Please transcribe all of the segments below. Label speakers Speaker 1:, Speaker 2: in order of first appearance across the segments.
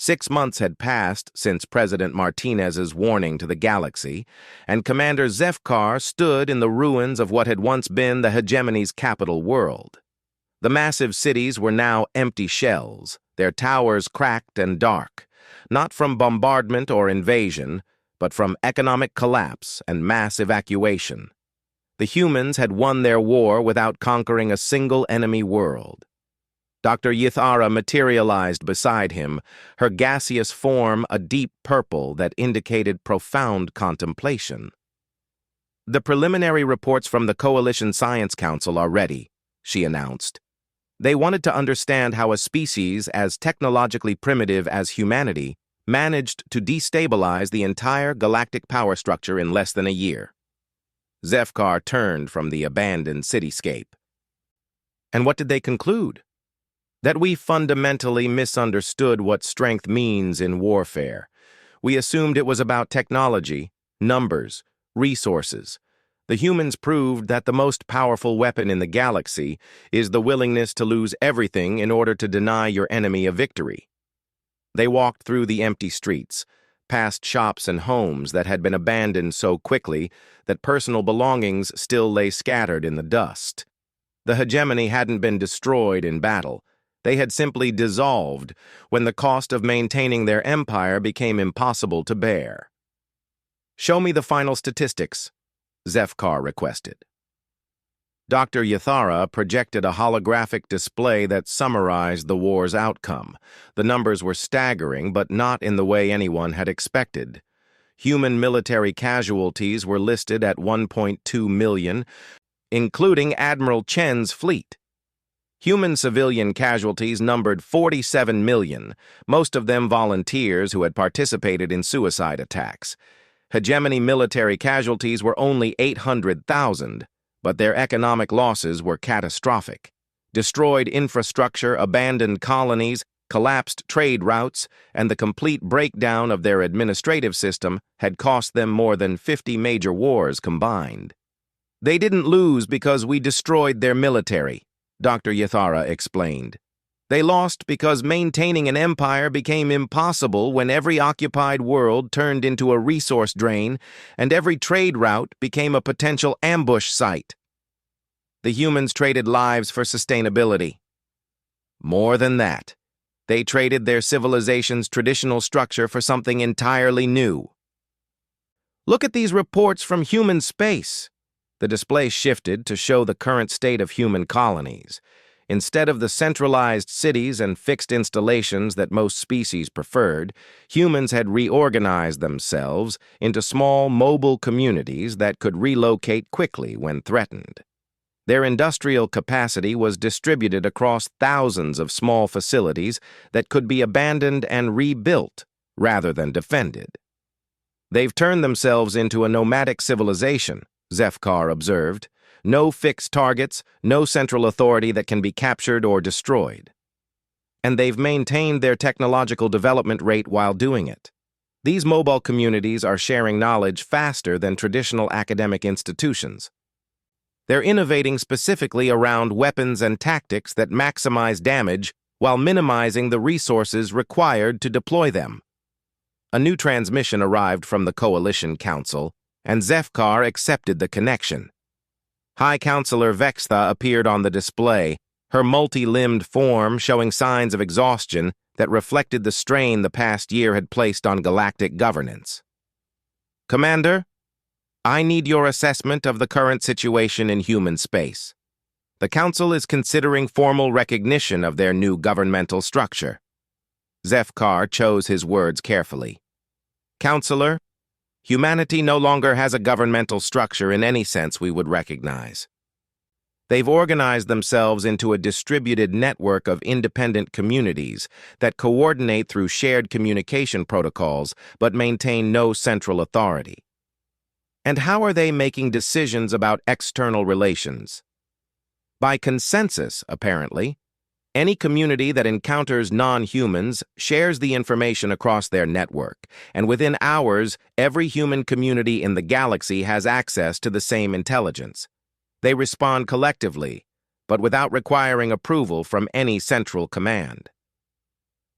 Speaker 1: 6 months had passed since President Martinez's warning to the galaxy, and Commander Zefkar stood in the ruins of what had once been the hegemony's capital world. The massive cities were now empty shells, their towers cracked and dark, not from bombardment or invasion, but from economic collapse and mass evacuation. The humans had won their war without conquering a single enemy world. Dr. Yithara materialized beside him, her gaseous form a deep purple that indicated profound contemplation. "The preliminary reports from the Coalition Science Council are ready," she announced. They wanted to understand how a species as technologically primitive as humanity managed to destabilize the entire galactic power structure in less than a year. Zefkar turned from the abandoned cityscape. "And what did they conclude?" "That we fundamentally misunderstood what strength means in warfare. We assumed it was about technology, numbers, resources. The humans proved that the most powerful weapon in the galaxy is the willingness to lose everything in order to deny your enemy a victory." They walked through the empty streets, past shops and homes that had been abandoned so quickly that personal belongings still lay scattered in the dust. The hegemony hadn't been destroyed in battle. They had simply dissolved when the cost of maintaining their empire became impossible to bear. "Show me the final statistics," Zefkar requested. Dr. Yithara projected a holographic display that summarized the war's outcome. The numbers were staggering, but not in the way anyone had expected. Human military casualties were listed at 1.2 million, including Admiral Chen's fleet. Human civilian casualties numbered 47 million, most of them volunteers who had participated in suicide attacks. Hegemony military casualties were only 800,000, but their economic losses were catastrophic. Destroyed infrastructure, abandoned colonies, collapsed trade routes, and the complete breakdown of their administrative system had cost them more than 50 major wars combined. "They didn't lose because we destroyed their military," Dr. Yithara explained. "They lost because maintaining an empire became impossible when every occupied world turned into a resource drain and every trade route became a potential ambush site. The humans traded lives for sustainability. More than that, they traded their civilization's traditional structure for something entirely new. Look at these reports from human space." The display shifted to show the current state of human colonies. Instead of the centralized cities and fixed installations that most species preferred, humans had reorganized themselves into small, mobile communities that could relocate quickly when threatened. Their industrial capacity was distributed across thousands of small facilities that could be abandoned and rebuilt rather than defended. "They've turned themselves into a nomadic civilization," Zefkar observed. "No fixed targets, no central authority that can be captured or destroyed. And they've maintained their technological development rate while doing it. These mobile communities are sharing knowledge faster than traditional academic institutions. They're innovating specifically around weapons and tactics that maximize damage while minimizing the resources required to deploy them." A new transmission arrived from the Coalition Council, and Zefkar accepted the connection. High Counselor Vextha appeared on the display, her multi-limbed form showing signs of exhaustion that reflected the strain the past year had placed on galactic governance. "Commander, I need your assessment of the current situation in human space. The Council is considering formal recognition of their new governmental structure." Zefkar chose his words carefully. "Counselor, humanity no longer has a governmental structure in any sense we would recognize. They've organized themselves into a distributed network of independent communities that coordinate through shared communication protocols but maintain no central authority. And how are they making decisions about external relations? By consensus, apparently. Any community that encounters non-humans shares the information across their network, and within hours, every human community in the galaxy has access to the same intelligence. They respond collectively, but without requiring approval from any central command."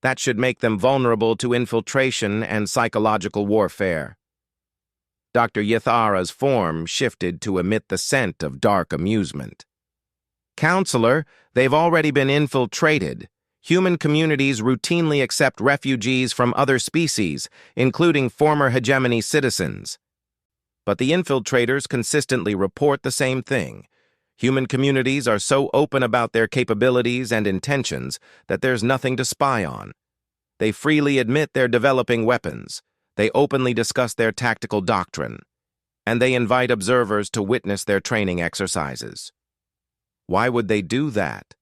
Speaker 1: That should make them vulnerable to infiltration and psychological warfare. Dr. Yathara's form shifted to emit the scent of dark amusement. Counselor, they've already been infiltrated. Human communities routinely accept refugees from other species, including former hegemony citizens. But the infiltrators consistently report the same thing. Human communities are so open about their capabilities and intentions that there's nothing to spy on. They freely admit they're developing weapons. They openly discuss their tactical doctrine. And they invite observers to witness their training exercises. Why would they do that?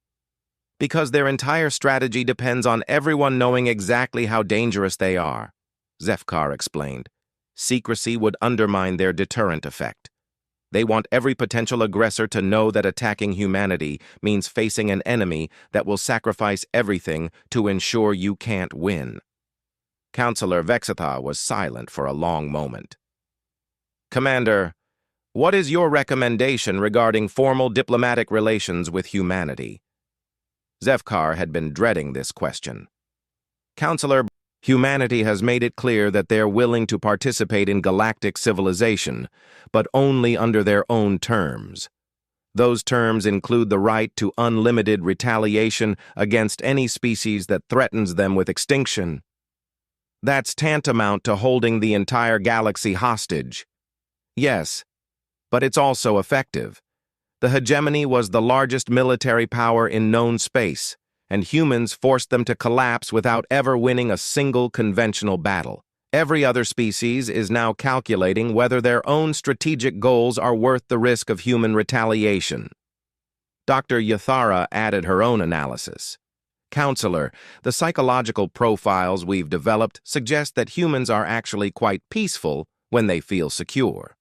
Speaker 1: Because their entire strategy depends on everyone knowing exactly how dangerous they are, Zefkar explained. Secrecy would undermine their deterrent effect. They want every potential aggressor to know that attacking humanity means facing an enemy that will sacrifice everything to ensure you can't win. Counselor Vexatha was silent for a long moment. Commander, what is your recommendation regarding formal diplomatic relations with humanity? Zefkar had been dreading this question. Counselor, humanity has made it clear that they're willing to participate in galactic civilization, but only under their own terms. Those terms include the right to unlimited retaliation against any species that threatens them with extinction. That's tantamount to holding the entire galaxy hostage. Yes, but it's also effective. The hegemony was the largest military power in known space, and humans forced them to collapse without ever winning a single conventional battle. Every other species is now calculating whether their own strategic goals are worth the risk of human retaliation. Dr. Yathara added her own analysis. Counselor, the psychological profiles we've developed suggest that humans are actually quite peaceful when they feel secure.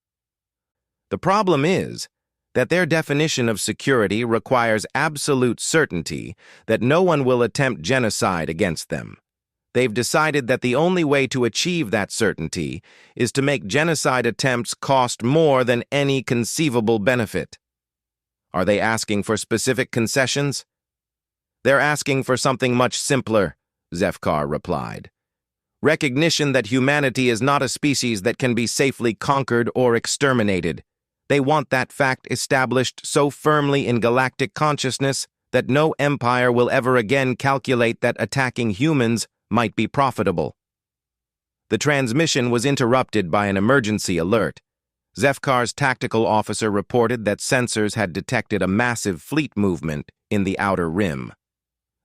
Speaker 1: The problem is that their definition of security requires absolute certainty that no one will attempt genocide against them. They've decided that the only way to achieve that certainty is to make genocide attempts cost more than any conceivable benefit. Are they asking for specific concessions? They're asking for something much simpler, Zefkar replied. Recognition that humanity is not a species that can be safely conquered or exterminated. They want that fact established so firmly in galactic consciousness that no empire will ever again calculate that attacking humans might be profitable. The transmission was interrupted by an emergency alert. Zefkar's tactical officer reported that sensors had detected a massive fleet movement in the outer rim.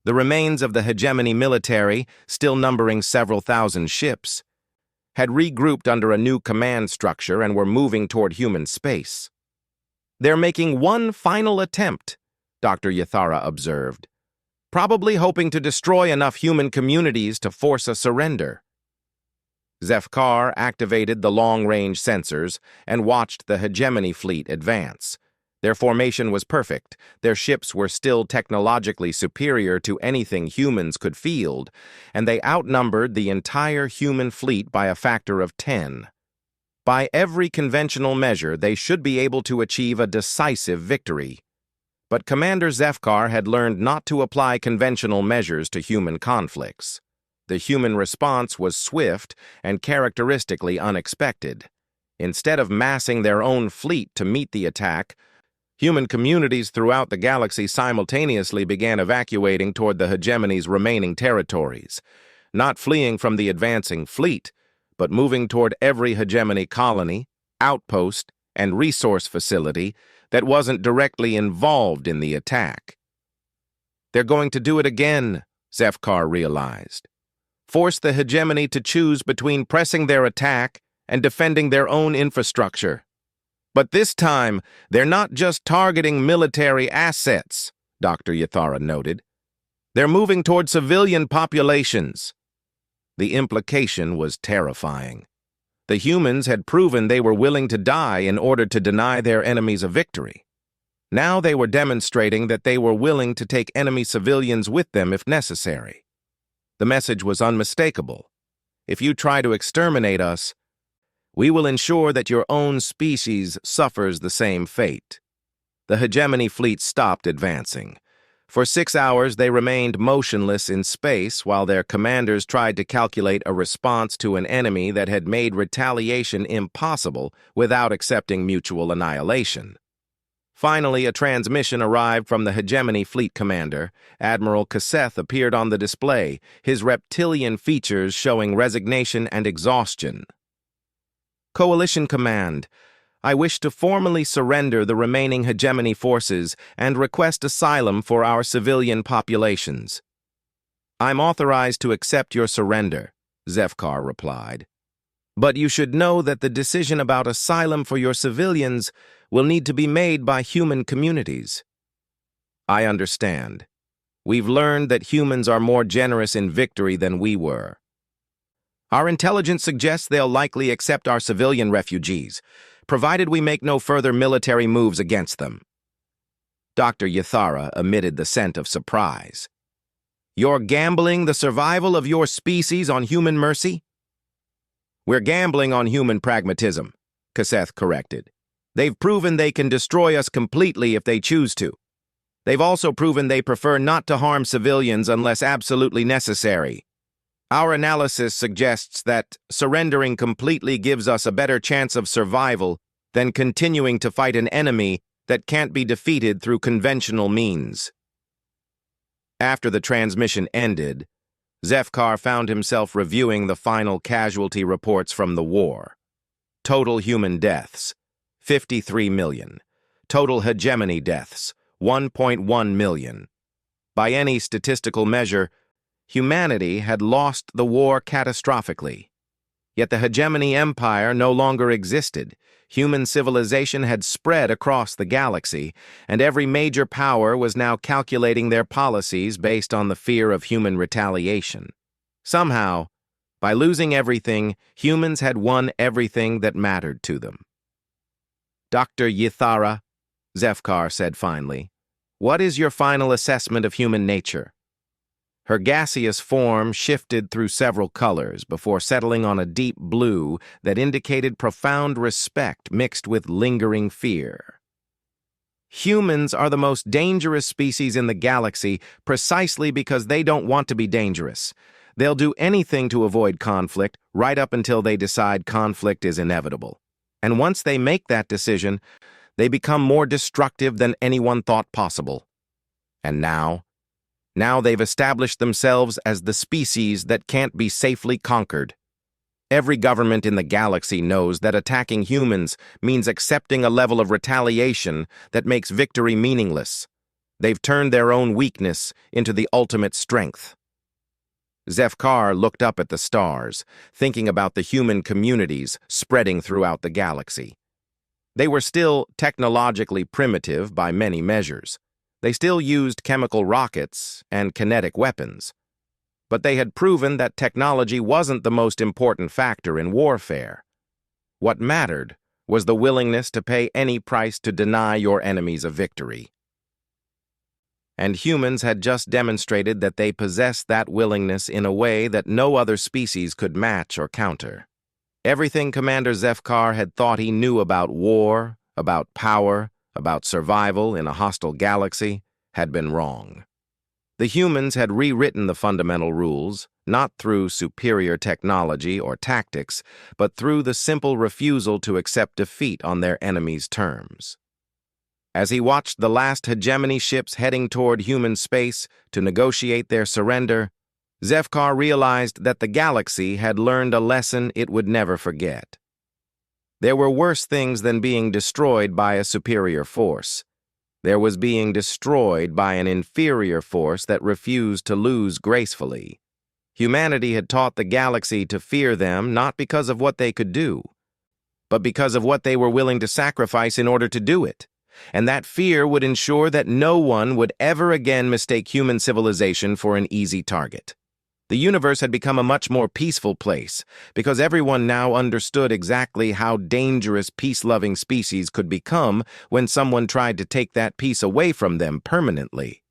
Speaker 1: The remains of the hegemony military, still numbering several thousand ships, had regrouped under a new command structure and were moving toward human space. They're making one final attempt, Dr. Yathara observed, probably hoping to destroy enough human communities to force a surrender. Zefkar activated the long-range sensors and watched the hegemony fleet advance. Their formation was perfect. Their ships were still technologically superior to anything humans could field, and they outnumbered the entire human fleet by a factor of 10. By every conventional measure, they should be able to achieve a decisive victory. But Commander Zefkar had learned not to apply conventional measures to human conflicts. The human response was swift and characteristically unexpected. Instead of massing their own fleet to meet the attack, human communities throughout the galaxy simultaneously began evacuating toward the hegemony's remaining territories, not fleeing from the advancing fleet, but moving toward every hegemony colony, outpost, and resource facility that wasn't directly involved in the attack. They're going to do it again, Zefkar realized. Force the hegemony to choose between pressing their attack and defending their own infrastructure. But this time, they're not just targeting military assets, Dr. Yathara noted. They're moving toward civilian populations. The implication was terrifying. The humans had proven they were willing to die in order to deny their enemies a victory. Now they were demonstrating that they were willing to take enemy civilians with them if necessary. The message was unmistakable. If you try to exterminate us, we will ensure that your own species suffers the same fate. The hegemony fleet stopped advancing. For 6 hours, they remained motionless in space while their commanders tried to calculate a response to an enemy that had made retaliation impossible without accepting mutual annihilation. Finally, a transmission arrived from the Hegemony Fleet Commander. Admiral Kaseth appeared on the display, his reptilian features showing resignation and exhaustion. Coalition Command, I wish to formally surrender the remaining Hegemony forces and request asylum for our civilian populations. I'm authorized to accept your surrender, Zefkar replied. But you should know that the decision about asylum for your civilians will need to be made by human communities. I understand. We've learned that humans are more generous in victory than we were. Our intelligence suggests they'll likely accept our civilian refugees, provided we make no further military moves against them. Dr. Yathara emitted the scent of surprise. You're gambling the survival of your species on human mercy? We're gambling on human pragmatism, Kaseth corrected. They've proven they can destroy us completely if they choose to. They've also proven they prefer not to harm civilians unless absolutely necessary. Our analysis suggests that surrendering completely gives us a better chance of survival than continuing to fight an enemy that can't be defeated through conventional means. After the transmission ended, Zefkar found himself reviewing the final casualty reports from the war. Total human deaths, 53 million. Total hegemony deaths, 1.1 million. By any statistical measure, humanity had lost the war catastrophically. Yet the hegemony empire no longer existed. Human civilization had spread across the galaxy, and every major power was now calculating their policies based on the fear of human retaliation. Somehow, by losing everything, humans had won everything that mattered to them. Dr. Yathara, Zefkar said finally, what is your final assessment of human nature? Her gaseous form shifted through several colors before settling on a deep blue that indicated profound respect mixed with lingering fear. Humans are the most dangerous species in the galaxy precisely because they don't want to be dangerous. They'll do anything to avoid conflict right up until they decide conflict is inevitable. And once they make that decision, they become more destructive than anyone thought possible. And now they've established themselves as the species that can't be safely conquered. Every government in the galaxy knows that attacking humans means accepting a level of retaliation that makes victory meaningless. They've turned their own weakness into the ultimate strength. Zefkar looked up at the stars, thinking about the human communities spreading throughout the galaxy. They were still technologically primitive by many measures. They still used chemical rockets and kinetic weapons. But they had proven that technology wasn't the most important factor in warfare. What mattered was the willingness to pay any price to deny your enemies a victory. And humans had just demonstrated that they possessed that willingness in a way that no other species could match or counter. Everything Commander Zefkar had thought he knew about war, about power, about survival in a hostile galaxy, had been wrong. The humans had rewritten the fundamental rules, not through superior technology or tactics, but through the simple refusal to accept defeat on their enemies' terms. As he watched the last hegemony ships heading toward human space to negotiate their surrender, Zefkar realized that the galaxy had learned a lesson it would never forget. There were worse things than being destroyed by a superior force. There was being destroyed by an inferior force that refused to lose gracefully. Humanity had taught the galaxy to fear them not because of what they could do, but because of what they were willing to sacrifice in order to do it. And that fear would ensure that no one would ever again mistake human civilization for an easy target. The universe had become a much more peaceful place because everyone now understood exactly how dangerous peace-loving species could become when someone tried to take that peace away from them permanently.